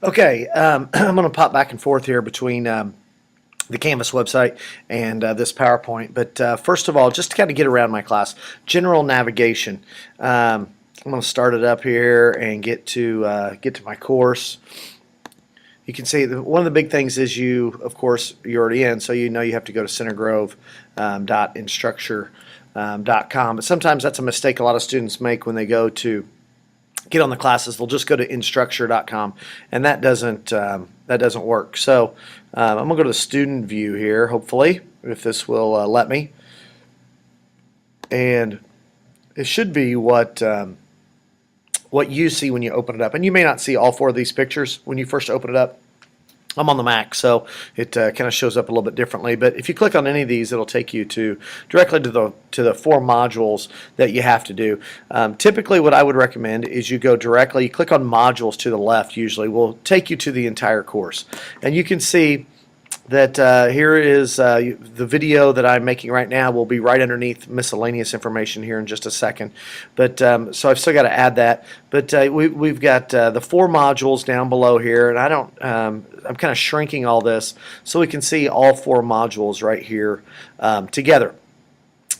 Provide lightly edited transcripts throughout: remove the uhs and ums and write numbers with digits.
Okay, I'm going to pop back and forth here between the Canvas website and this PowerPoint. But first of all, just to kind of get around my class, general navigation. I'm going to start it up here and get to my course. You can see one of the big things is of course, you're already in, so you know you have to go to centergrove.instructure.com. But sometimes that's a mistake a lot of students make when they go to get on the classes. They'll just go to instructure.com, and that doesn't work. So I'm gonna go to the student view here, hopefully, if this will let me, and it should be what you see when you open it up. And you may not see all four of these pictures when you first open it up. I'm on the Mac, so it kind of shows up a little bit differently. But if you click on any of these, it'll take you directly to the four modules that you have to do. Typically, what I would recommend is you go directly. You click on modules to the left. Usually, will take you to the entire course, and you can see that here is the video that I'm making right now will be right underneath miscellaneous information here in just a second. But so I've still got to add that. But we've got the four modules down below here, and I'm kind of shrinking all this so we can see all four modules right here together.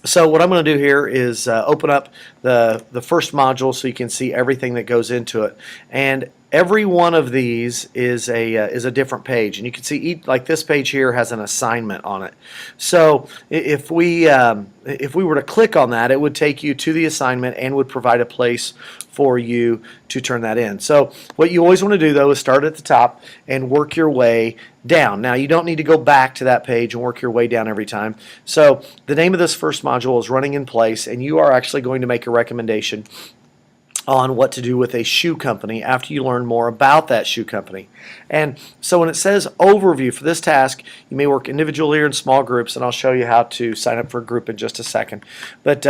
So what I'm going to do here is open up the first module so you can see everything that goes into it. And every one of these is a different page, and you can see like this page here has an assignment on it. So if we were to click on that, it would take you to the assignment and would provide a place for you to turn that in. So what you always want to do though is start at the top and work your way down. Now you don't need to go back to that page and work your way down every time. So the name of this first module is running in place, and you are actually going to make a recommendation on what to do with a shoe company after you learn more about that shoe company. And so when it says overview for this task, you may work individually or in small groups, and I'll show you how to sign up for a group in just a second. But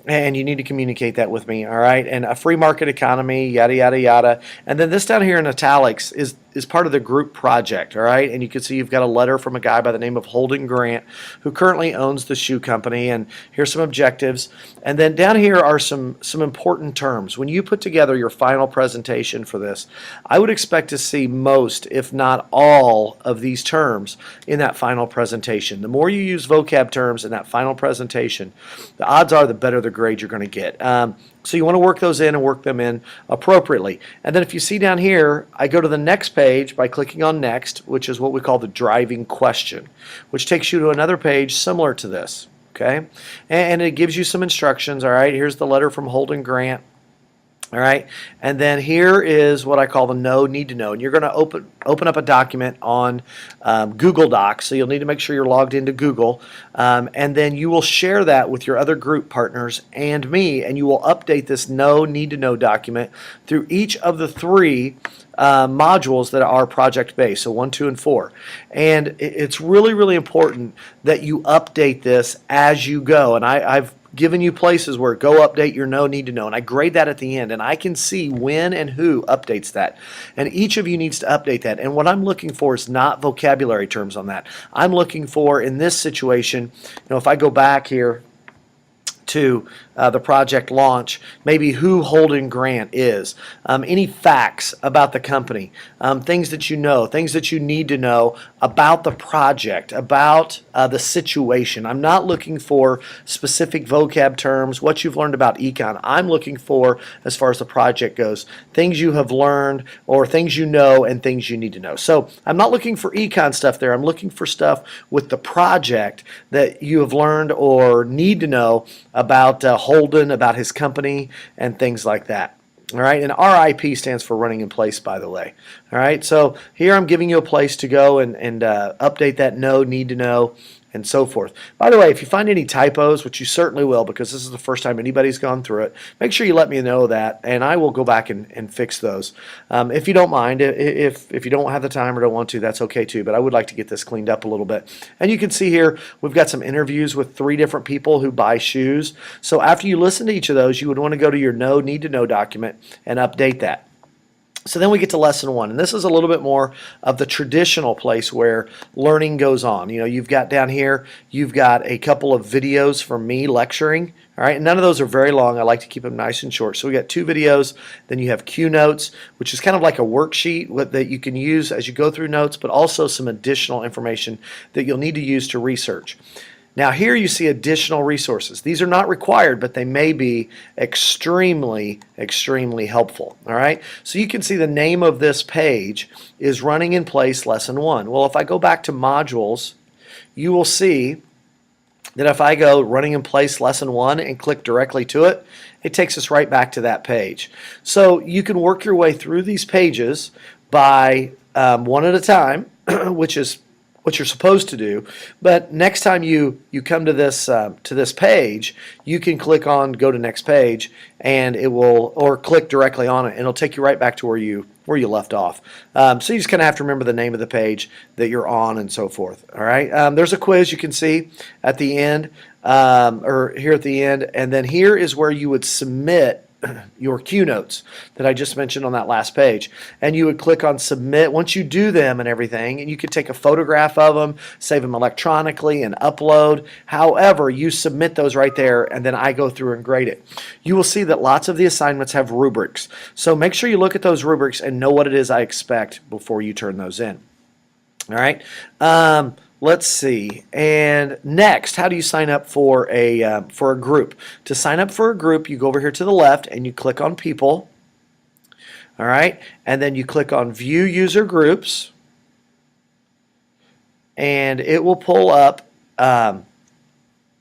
and you need to communicate that with me, all right? And a free market economy, yada, yada, yada. And then this down here in italics is part of the group project, all right? And you can see you've got a letter from a guy by the name of Holden Grant, who currently owns the shoe company. And here's some objectives. And then down here are some important terms. When you put together your final presentation for this, I would expect to see most, if not all, of these terms in that final presentation. The more you use vocab terms in that final presentation, the odds are the better the grade you're going to get. So you want to work those in and work them in appropriately. And then if you see down here, I go to the next page by clicking on next, which is what we call the driving question, which takes you to another page similar to this. Okay, and it gives you some instructions. All right, here's the letter from Holden Grant. All right, and then here is what I call the know, need to know. And you're going to open up a document on Google Docs, so you'll need to make sure you're logged into Google, and then you will share that with your other group partners and me, and you will update this know, need to know document through each of the three modules that are project-based, so 1, 2, and 4. And it's really, really important that you update this as you go. And I've given you places where go update your know, need to know, and I grade that at the end, and I can see when and who updates that. And each of you needs to update that. And what I'm looking for is not vocabulary terms on that. I'm looking for, in this situation, if I go back here to the project launch, maybe who Holden Grant is, any facts about the company, things that you know, things that you need to know about the project, about the situation. I'm not looking for specific vocab terms, what you've learned about econ. I'm looking for, as far as the project goes, things you have learned or things you know and things you need to know. So I'm not looking for econ stuff there. I'm looking for stuff with the project that you have learned or need to know about Holden, about his company, and things like that. All right, and RIP stands for running in place, by the way. All right, so here I'm giving you a place to go and update that know, need to know, and so forth. By the way, if you find any typos, which you certainly will because this is the first time anybody's gone through it, make sure you let me know that, and I will go back and fix those. If you don't mind, if you don't have the time or don't want to, that's okay too, but I would like to get this cleaned up a little bit. And you can see here, we've got some interviews with 3 different people who buy shoes. So after you listen to each of those, you would want to go to your know, need to know document and update that. So then we get to lesson 1, and this is a little bit more of the traditional place where learning goes on. You know, you've got down here, you've got a couple of videos from me lecturing. All right, and none of those are very long. I like to keep them nice and short. So we got 2 videos. Then you have Q Notes, which is kind of like a worksheet that you can use as you go through notes, but also some additional information that you'll need to use to research. Now here you see additional resources. These are not required, but they may be extremely, extremely helpful. All right, so you can see the name of this page is Running in Place Lesson 1. Well, if I go back to modules, you will see that if I go Running in Place Lesson 1 and click directly to it, it takes us right back to that page. So you can work your way through these pages by one at a time, which is what you're supposed to do. But next time you come to this page, you can click on Go to Next Page, and it will, or click directly on it, and it'll take you right back to where you left off. So you just kind of have to remember the name of the page that you're on and so forth. All right. There's a quiz you can see at the end, or here at the end, and then here is where you would submit your Q Notes that I just mentioned on that last page, and you would click on submit. Once you do them and everything, and you could take a photograph of them, save them electronically, and upload. However, you submit those right there, and then I go through and grade it. You will see that lots of the assignments have rubrics, so make sure you look at those rubrics and know what it is I expect before you turn those in. All right. Let's see. And next, how do you sign up for a group? To sign up for a group, you go over here to the left and you click on People. All right, and then you click on View User Groups, and it will pull up.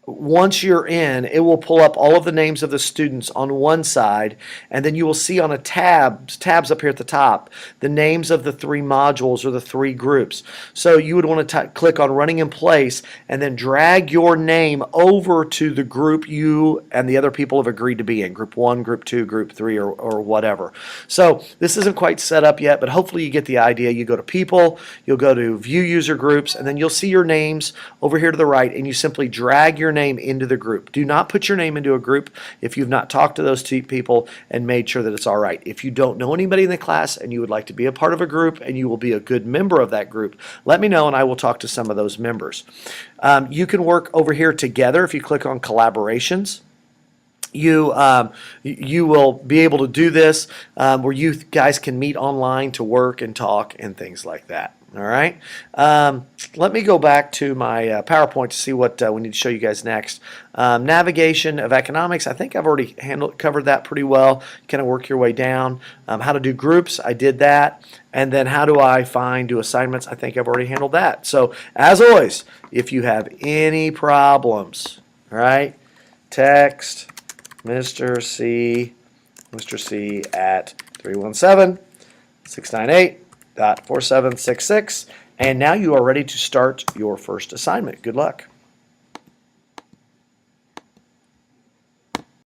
Once you're in, it will pull up all of the names of the students on one side, and then you will see on a tabs up here at the top, the names of the 3 modules or the 3 groups. So you would want to click on Running in Place and then drag your name over to the group you and the other people have agreed to be in, Group 1, Group 2, Group 3, or whatever. So this isn't quite set up yet, but hopefully you get the idea. You go to People, you'll go to View User Groups, and then you'll see your names over here to the right, and you simply drag your name into the group. Do not put your name into a group if you've not talked to those 2 people and made sure that it's all right. If you don't know anybody in the class and you would like to be a part of a group and you will be a good member of that group, let me know and I will talk to some of those members. You can work over here together if you click on Collaborations. You will be able to do this where you guys can meet online to work and talk and things like that. All right. Let me go back to my PowerPoint to see what we need to show you guys next. Navigation of economics. I think I've already covered that pretty well. Kind of work your way down. How to do groups. I did that. And then how do I do assignments? I think I've already handled that. So as always, if you have any problems, all right, text Mr. C at 317-698-4766, and now you are ready to start your first assignment. Good luck.